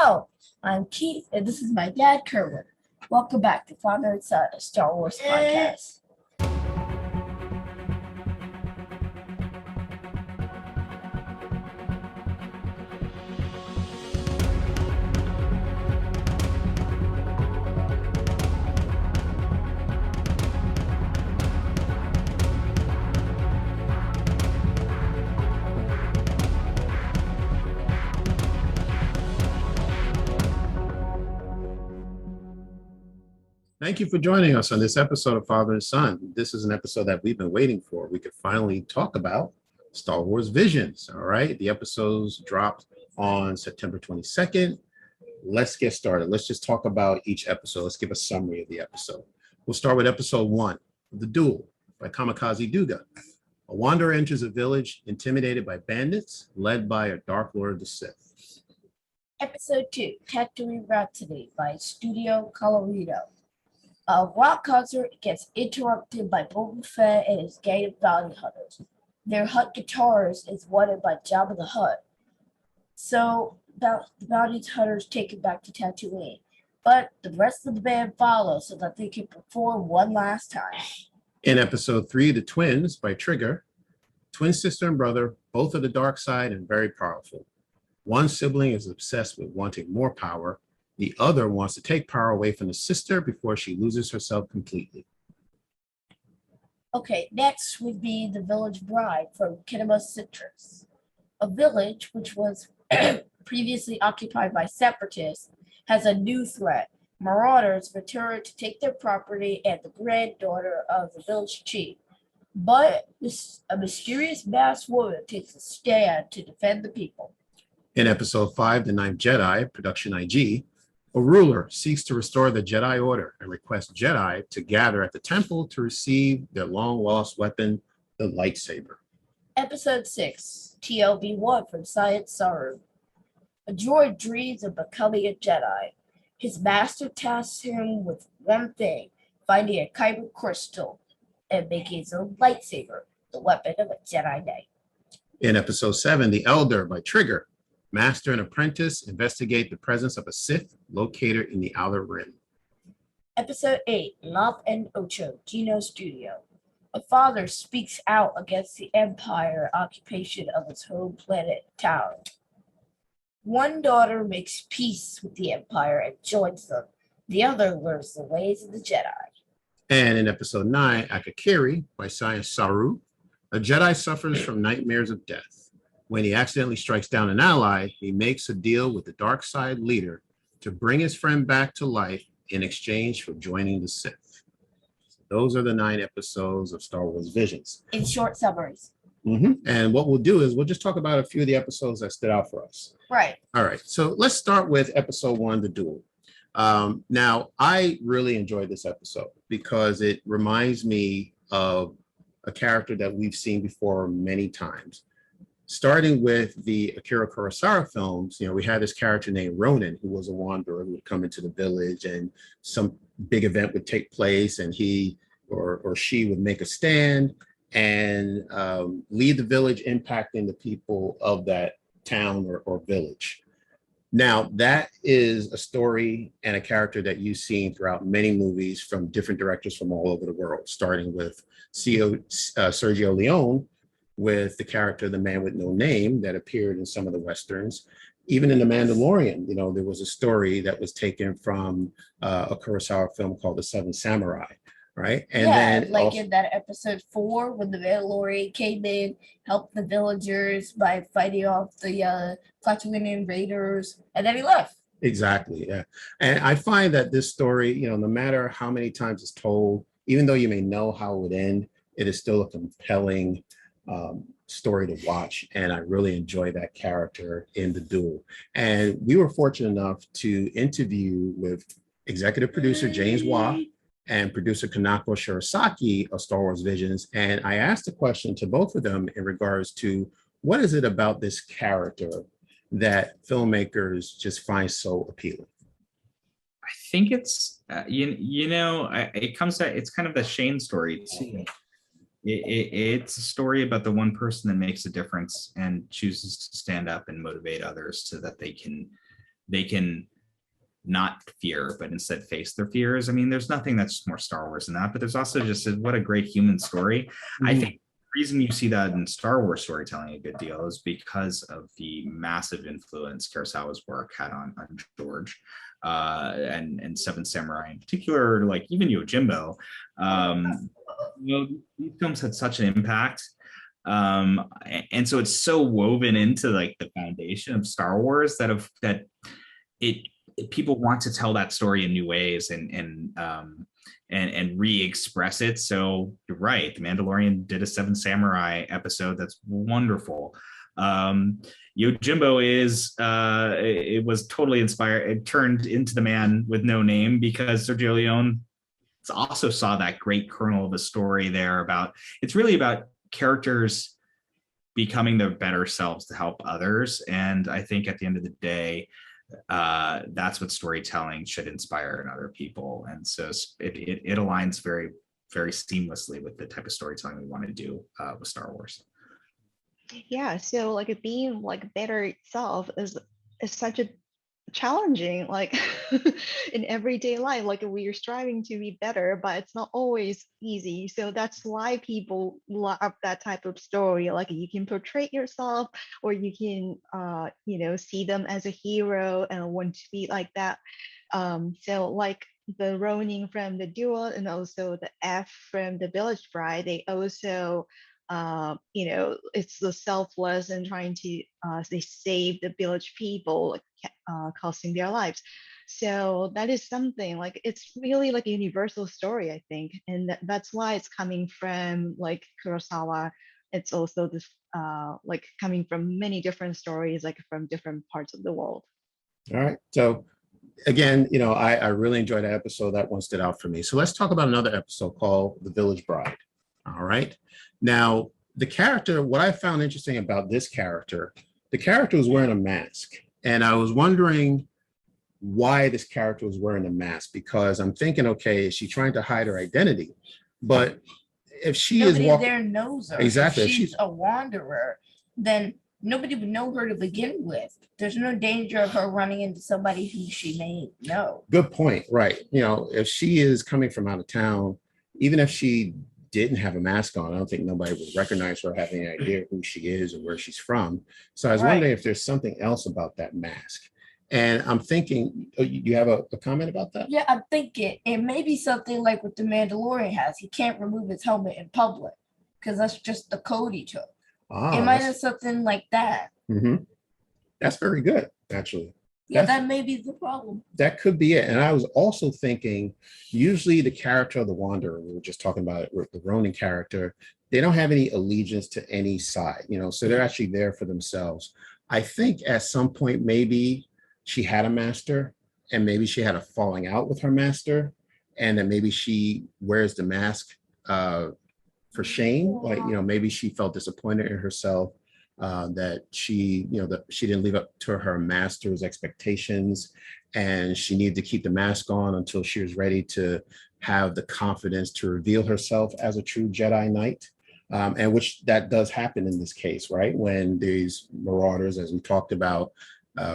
Hello, I'm Keith, and this is my dad, Kerwin. Welcome back to Father and Son, a Star Wars podcast. Thank you for joining us on this episode of Father and Son. This is an episode that we've been waiting for. We could finally talk about Star Wars Visions. All right. The episodes dropped on September 22nd. Let's get started. Let's just talk about each episode. Let's give a summary of the episode. We'll start with episode 1, The Duel by Kamikaze Duga. A wanderer enters a village intimidated by bandits led by a Dark Lord of the Sith. Episode 2, Tatooine Rhapsody by Studio Colorido. A rock concert gets interrupted by Boba Fett and his gang of bounty hunters. Their Hutt guitarist is wanted by Jabba the Hutt. So the bounty hunters take him back to Tatooine. But the rest of the band follows so that they can perform one last time. In episode 3, The Twins by Trigger, twin sister and brother, both of the dark side and very powerful. One sibling is obsessed with wanting more power. The other wants to take power away from the sister before she loses herself completely. Okay, next would be The Village Bride from Kinema Citrus. A village which was previously occupied by separatists has a new threat. Marauders return to take their property and the granddaughter of the village chief. But a mysterious masked woman takes a stand to defend the people. In episode 5, The Ninth Jedi, production IG, a ruler seeks to restore the Jedi Order and requests Jedi to gather at the temple to receive their long-lost weapon, the lightsaber. Episode 6, TLB-1 from Science Saru. A droid dreams of becoming a Jedi. His master tasks him with one thing, finding a kyber crystal and making his own lightsaber, the weapon of a Jedi Knight. In episode 7, The Elder by Trigger, Master and apprentice investigate the presence of a Sith located in the Outer Rim. Episode 8, Lop and Ocho, Geno Studio. A father speaks out against the Empire occupation of his home planet, Tau. One daughter makes peace with the Empire and joins them. The other learns the ways of the Jedi. And in episode 9, Akakiri by Science Saru, a Jedi suffers from nightmares of death. When he accidentally strikes down an ally, he makes a deal with the dark side leader to bring his friend back to life in exchange for joining the Sith. Those are the 9 episodes of Star Wars Visions. In short summaries. And what we'll do is we'll just talk about a few of the episodes that stood out for us. Right. All right. So let's start with episode 1, The Duel. Now, I really enjoyed this episode because it reminds me of a character that we've seen before many times. Starting with the Akira Kurosawa films, we had this character named Ronin, who was a wanderer who would come into the village and some big event would take place and he or she would make a stand and lead the village, impacting the people of that town or village. Now, that is a story and a character that you've seen throughout many movies from different directors from all over the world, starting with Sergio Leone, with the character, the man with no name, that appeared in some of the Westerns. Even in The Mandalorian, there was a story that was taken from a Kurosawa film called The Seven Samurai, right? And then like also, in that episode 4, when the Mandalorian came in, helped the villagers by fighting off the Platooinian raiders, and then he left. Exactly, yeah. And I find that this story, no matter how many times it's told, even though you may know how it would end, it is still a compelling story to watch, and I really enjoy that character in The Duel. And we were fortunate enough to interview with executive producer James Waugh and producer Kanako Shirasaki of Star Wars Visions, and I asked a question to both of them in regards to what is it about this character that filmmakers just find so appealing. I think it's it comes to, it's kind of the Shane story too. It's a story about the one person that makes a difference and chooses to stand up and motivate others so that they can they can not fear, but instead face their fears. I mean, there's nothing that's more Star Wars than that, but there's also just what a great human story. I think the reason you see that in Star Wars storytelling a good deal is because of the massive influence Kurosawa's work had on George, and Seven Samurai in particular, like even Yojimbo. These films had such an impact. And so it's so woven into like the foundation of Star Wars that people want to tell that story in new ways and re-express it. So you're right, The Mandalorian did a Seven Samurai episode that's wonderful. Yojimbo it was totally inspired. It turned into The Man with No Name because Sergio Leone also saw that great kernel of a story there it's really about characters becoming their better selves to help others. And I think at the end of the day, that's what storytelling should inspire in other people. And so it aligns very, very seamlessly with the type of storytelling we want to do with Star Wars. Yeah, so like being like better self is such a challenging, like in everyday life, like we are striving to be better, but it's not always easy. So that's why people love that type of story. Like you can portray yourself, or you can see them as a hero and want to be like that. So like the Ronin from the Duel and also the F from the Village Bride, they also it's the selfless and trying to they save the village people, costing their lives. So that is something like it's really like a universal story, I think, and that's why it's coming from like Kurosawa. It's also this like coming from many different stories, like from different parts of the world. All right. So again, I really enjoyed that episode. That one stood out for me. So let's talk about another episode called The Village Bride. All right. Now, the character, what I found interesting about this character, the character was wearing a mask. And I was wondering why this character was wearing a mask, because I'm thinking, okay, is she trying to hide her identity? But if she nobody is walking, there knows her. exactly, If she's a wanderer, then nobody would know her to begin with. There's no danger of her running into somebody who she may know. Good point. Right. If she is coming from out of town, even if she didn't have a mask on, I don't think nobody would recognize her, have any idea who she is or where she's from. So I was wondering if there's something else about that mask. And I'm thinking, you have a comment about that? Yeah, I'm thinking it may be something like what the Mandalorian has. He can't remove his helmet in public because that's just the code he took. It might have something like that. Mm-hmm. That's very good, actually. Yeah, that may be the problem. That could be it. And I was also thinking, usually the character of the Wanderer, we were just talking about it, the Ronin character, they don't have any allegiance to any side, so they're actually there for themselves. I think at some point, maybe she had a master and maybe she had a falling out with her master, and then maybe she wears the mask for shame. Like, maybe she felt disappointed in herself. That she, that she didn't live up to her master's expectations, and she needed to keep the mask on until she was ready to have the confidence to reveal herself as a true Jedi Knight. And which that does happen in this case, right? When these marauders, as we talked about,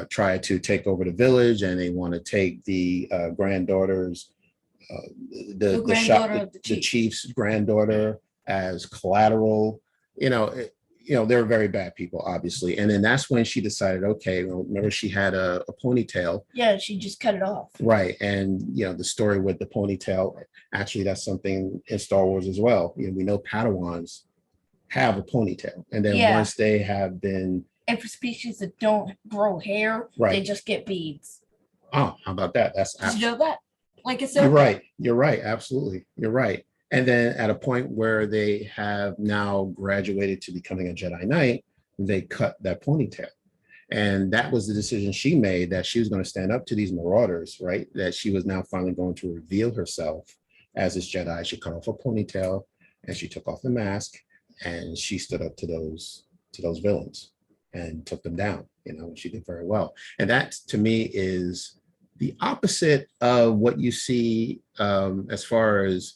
try to take over the village, and they want to take the granddaughter's, the chief's granddaughter as collateral. They're very bad people, obviously. And then that's when she decided, okay, well, remember she had a ponytail. Yeah, she just cut it off. Right. And, the story with the ponytail, actually, that's something in Star Wars as well. We know Padawans have a ponytail. And then once they have been... And for species that don't grow hair, they just get beads. Oh, how about that? Did you know that? Like I said. You're right. Absolutely. You're right. And then at a point where they have now graduated to becoming a Jedi Knight, they cut that ponytail. And that was the decision she made, that she was going to stand up to these marauders, right? That she was now finally going to reveal herself as this Jedi. She cut off her ponytail and she took off the mask, and she stood up to those villains and took them down. She did very well. And that, to me, is the opposite of what you see as far as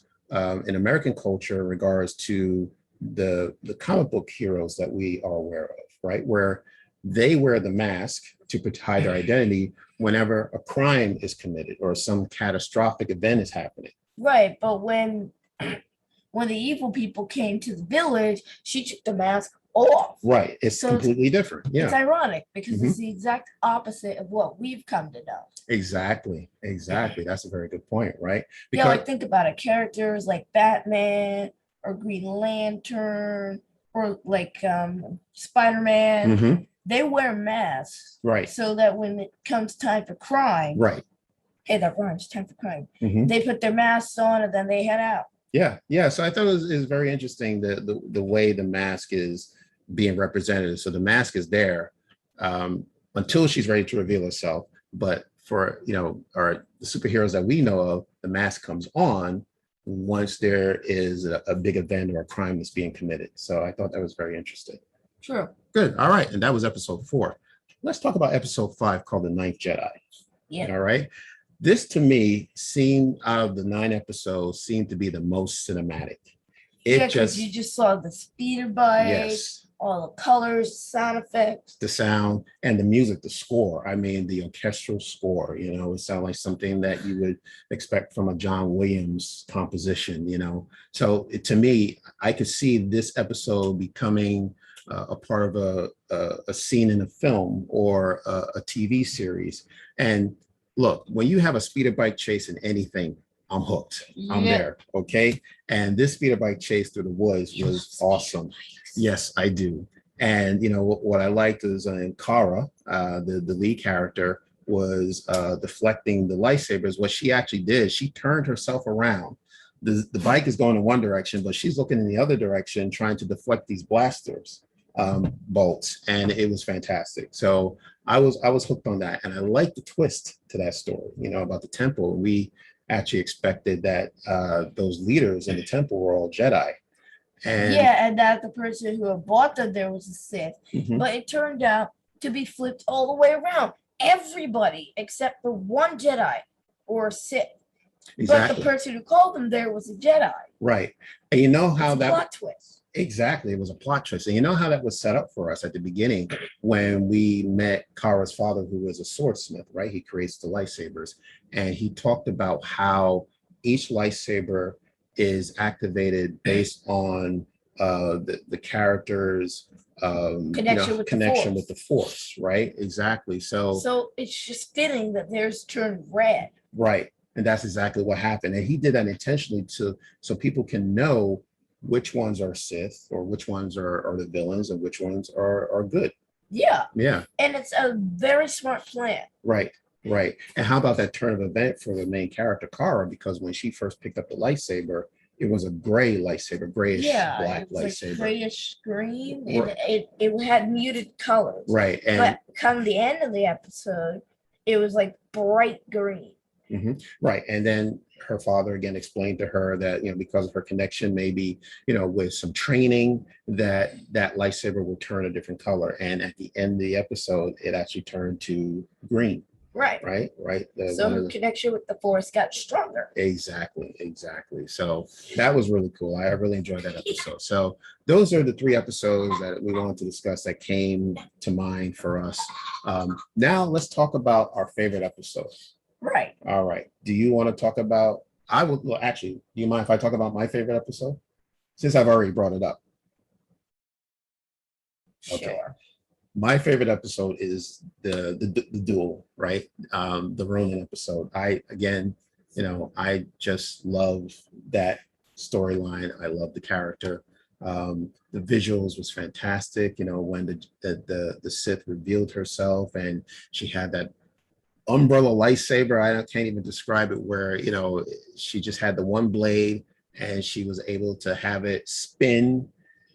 in American culture in regards to the comic book heroes that we are aware of, right? Where they wear the mask to hide their identity whenever a crime is committed or some catastrophic event is happening. Right, but when the evil people came to the village, she took the mask off. Right. It's So completely different. It's Yeah, ironic because it's the exact opposite of what we've come to know. exactly. Exactly. That's a very good point, right? Yeah, like think about it. Characters like Batman or Green Lantern or like Spider-Man, Mhm. they wear masks Right. so that when it comes time for crime, Right. hey, that rhymes, time for crime, Mhm. they put their masks on and then they head out. Yeah, yeah. So I thought it was very interesting the way the mask is being represented. So the mask is there until she's ready to reveal herself. But for or the superheroes that we know of, the mask comes on once there is a big event or a crime that's being committed. So I thought that was very interesting. True. Good. All right. And that was episode 4. Let's talk about episode 5 called The Ninth Jedi. Yeah. All right. This to me seemed out of the 9 episodes seemed to be the most cinematic. Yeah, because you just saw the speeder bike, yes, all the colors, sound effects. the sound and the music, the score. I mean, the orchestral score, it sounds like something that you would expect from a John Williams composition, So to me, I could see this episode becoming a part of a scene in a film or a TV series. And look, when you have a speeder bike chase in anything, I'm hooked. I'm there. Okay. And this speeder bike chase through the woods was awesome. Yes, I do. And what I liked is Kara, the lead character, was deflecting the lightsabers. What she actually did, she turned herself around. The bike is going in one direction, but she's looking in the other direction, trying to deflect these blasters bolts, and it was fantastic. So I was hooked on that, and I liked the twist to that story. About the temple. We actually expected that those leaders in the temple were all Jedi. And that the person who had bought them there was a Sith, Mhm. but it turned out to be flipped all the way around. Everybody except for one Jedi or Sith. Exactly. But the person who called them there was a Jedi. Right. And you know how It's a plot twist. Exactly. It was a plot twist. And you know how that was set up for us at the beginning when we met Kara's father, who was a swordsmith, right? He creates the lightsabers. And he talked about how each lightsaber is activated based on the character's connection with the force, right? Exactly. So it's just fitting that theirs turned red. Right. And that's exactly what happened. And he did that intentionally so people can know which ones are Sith or which ones are the villains and which ones are good. Yeah. Yeah. And it's a very smart plan. Right. Right. And how about that turn of event for the main character, Kara? Because when she first picked up the lightsaber, it was a gray lightsaber, grayish black lightsaber. Like grayish green, Right. and it had muted colors. Right. And but come the end of the episode, it was like bright green. Mm-hmm. Right. And then her father again explained to her that, because of her connection, maybe, with some training that lightsaber will turn a different color. And at the end of the episode, it actually turned to green. Right. Right. So her connection with the Force got stronger. Exactly. So that was really cool. I really enjoyed that episode. So those are the 3 episodes that we wanted to discuss that came to mind for us. Now let's talk about our favorite episodes. Right. All right. Do you want to talk about, actually, do you mind if I talk about my favorite episode? Since I've already brought it up. Okay. Sure. My favorite episode is the duel, right? The Ronin episode. I just love that storyline. I love the character. The visuals was fantastic. When the Sith revealed herself and she had that umbrella lightsaber. I can't even describe it, where she just had the one blade and she was able to have it spin,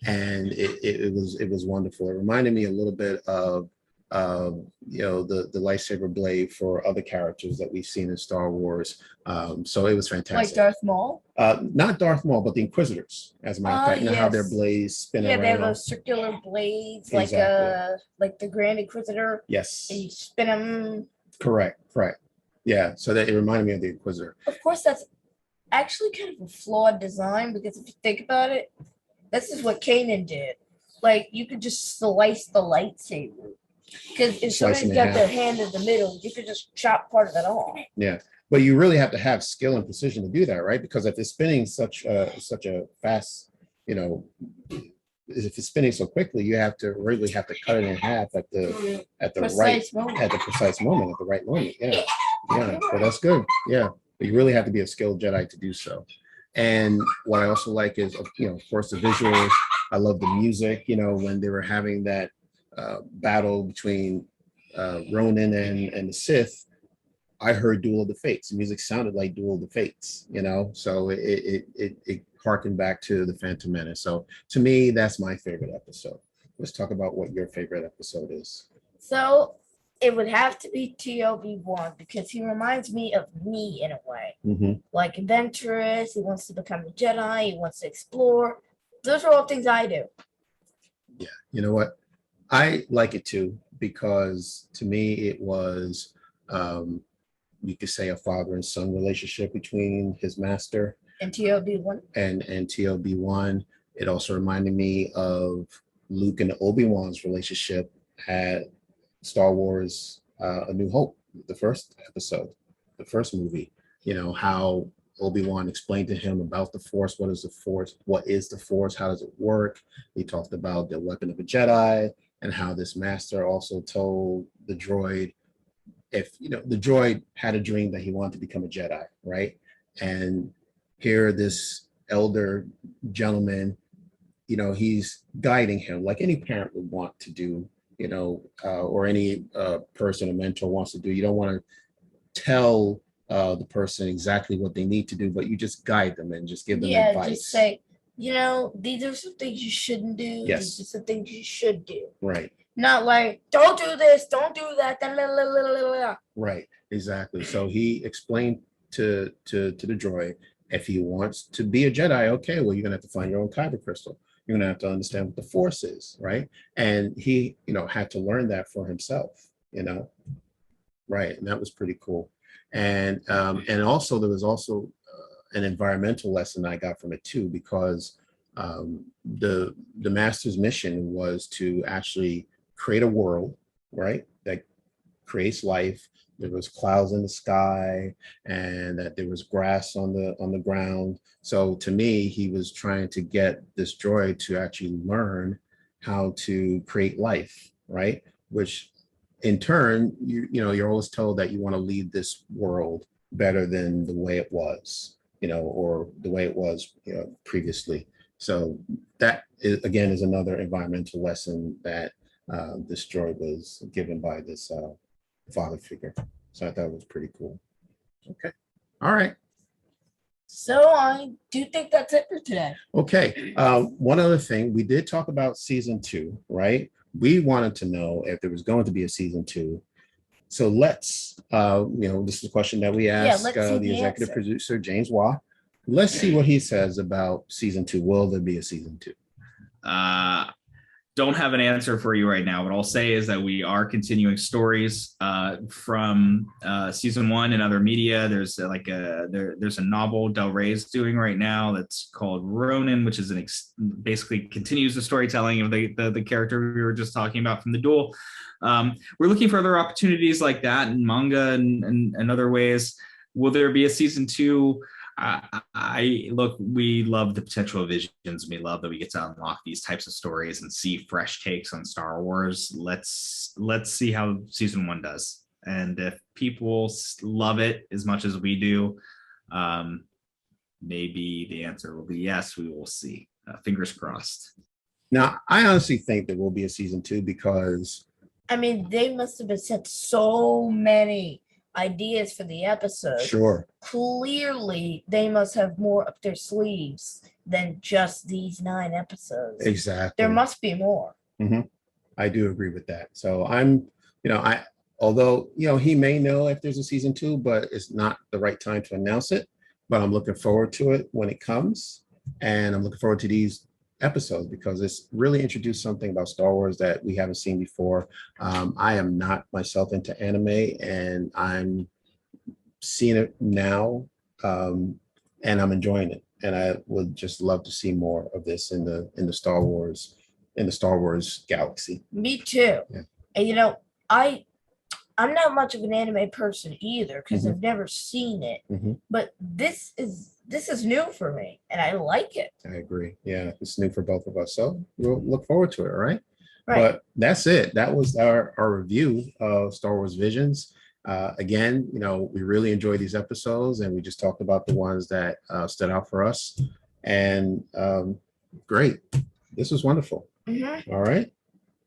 and it was wonderful. It reminded me a little bit of the lightsaber blade for other characters that we've seen in Star Wars. So it was fantastic. Like Darth Maul? Not Darth Maul, but the Inquisitors, as a matter of fact. You know how their blades spin around? Yeah, they have those circular blades, Exactly. like the Grand Inquisitor. Yes. And you spin them. Correct. Yeah, so that it reminded me of the Inquisitor. Of course, that's actually kind of a flawed design, because if you think about it, this is what Kanan did. Like, you could just slice the lightsaber. Because if Slicing somebody's in got half. their hand in the middle, you could just chop part of it off. Yeah, but you really have to have skill and precision to do that, right? Because if it's spinning such a fast, you know, if it's spinning so quickly, you really have to cut it in half at the Precise moment. precise moment, at the right moment. Yeah, yeah. But that's good. Yeah, but you really have to be a skilled Jedi to do so. And what I also like is, you know, of course, the visuals. I love the music. You know, when they were having that battle between Ronin and the Sith, I heard Duel of the Fates. The music sounded like Duel of the Fates, you know, so it harkened back to the Phantom Menace. So to me, that's my favorite episode. Let's talk about what your favorite episode is. So it would have to be TLB1 because he reminds me of me in a way. Mm-hmm. Like adventurous, he wants to become a Jedi, he wants to explore. Those are all things I do. Yeah, you know what? I like it too because to me it was, you could say, a father and son relationship between his master And TLB1. and TLB1. It also reminded me of Luke and Obi-Wan's relationship at Star Wars A New Hope, the first episode, the first movie. You know, how Obi-Wan explained to him about the Force. What is the Force? What is the Force? How does it work? He talked about the weapon of a Jedi and how this master also told the droid, if, you know, the droid had a dream that he wanted to become a Jedi, right? And here this elder gentleman, you know, he's guiding him like any parent would want to do, you know, or any person, a mentor wants to do. You don't want to tell the person exactly what they need to do, but you just guide them and just give them advice. Just say, you know, these are some things you shouldn't do. Yes. These are some things you should do. Right. Not like, don't do this, don't do that. Right, exactly. So he explained to the droid, if he wants to be a Jedi, okay, well, you're gonna have to find your own kyber crystal. You're gonna have to understand what the Force is, right? And he, you know, had to learn that for himself, you know, right? And that was pretty cool. And also there was also an environmental lesson I got from it too, because the master's mission was to actually create a world, right, that creates life. There was clouds in the sky, and that there was grass on the ground. So to me, he was trying to get this droid to actually learn how to create life, right? Which in turn, you know, you're always told that you want to leave this world better than the way it was, you know, or the way it was, you know, previously. So that is, again, is another environmental lesson that this droid was given by this father figure. So I thought it was pretty cool. Okay. All right. So I do think that's it for today. Okay. One other thing, we did talk about season 2, right? We wanted to know if there was going to be a season 2. So let's, you know, this is a question that we asked let's see the the executive answer. producer, James Waugh. Let's see what he says about season 2. Will there be a season 2? Don't have an answer for you right now. What I'll say is that we are continuing stories from season 1 and other media. There's there's a novel Del Rey's doing right now that's called Ronin, which is basically continues the storytelling of the character we were just talking about from the duel. We're looking for other opportunities like that in manga and other ways. Will there be a season 2? We love the potential of visions. We love that we get to unlock these types of stories and see fresh takes on Star Wars. Let's see how season 1 does. And if people love it as much as we do, maybe the answer will be yes. We will see. Fingers crossed. Now, I honestly think there will be a season 2 because, I mean, they must have been sent so many ideas for the episode. sure, Clearly, they must have more up their sleeves than just these 9 episodes. exactly. There must be more. I do agree with that. So I'm, you know, although, you know, he may know if there's a season 2, but it's not the right time to announce it. But I'm looking forward to it when it comes. And I'm looking forward to these episodes because it's really introduced something about Star Wars that we haven't seen before. I am not myself into anime, and I'm seeing it now, and I'm enjoying it. And I would just love to see more of this in the Star Wars galaxy. Me too. Yeah. And I'm not much of an anime person either because I've never seen it. But this is new for me, and I like it. I agree. Yeah, it's new for both of us. So we'll look forward to it, right? Right. But that's it. That was our review of Star Wars Visions. Again, we really enjoyed these episodes, and we just talked about the ones that stood out for us. And great. This was wonderful. All right.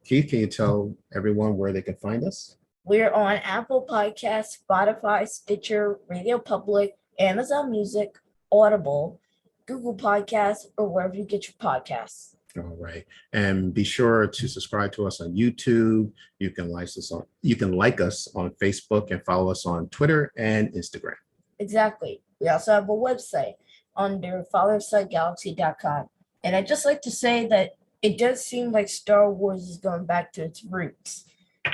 Keith, can you tell everyone where they can find us? We're on Apple Podcasts, Spotify, Stitcher, Radio Public, Amazon Music, Audible, Google Podcasts, or wherever you get your podcasts. All right. And be sure to subscribe to us on YouTube. You can like us on Facebook and follow us on Twitter and Instagram. Exactly. We also have a website under fathersidegalaxy.com. And I'd just like to say that it does seem like Star Wars is going back to its roots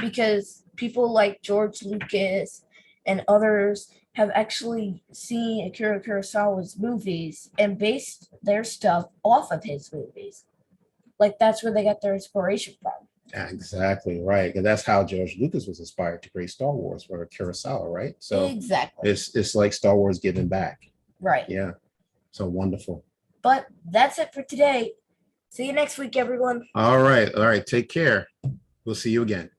because people like George Lucas and others have actually seen Akira Kurosawa's movies and based their stuff off of his movies. Like that's where they got their inspiration from. Exactly right. And that's how George Lucas was inspired to create Star Wars for Kurosawa, right? So exactly. It's like Star Wars giving back. Right. Yeah. So wonderful. But that's it for today. See you next week, everyone. All right. Take care. We'll see you again.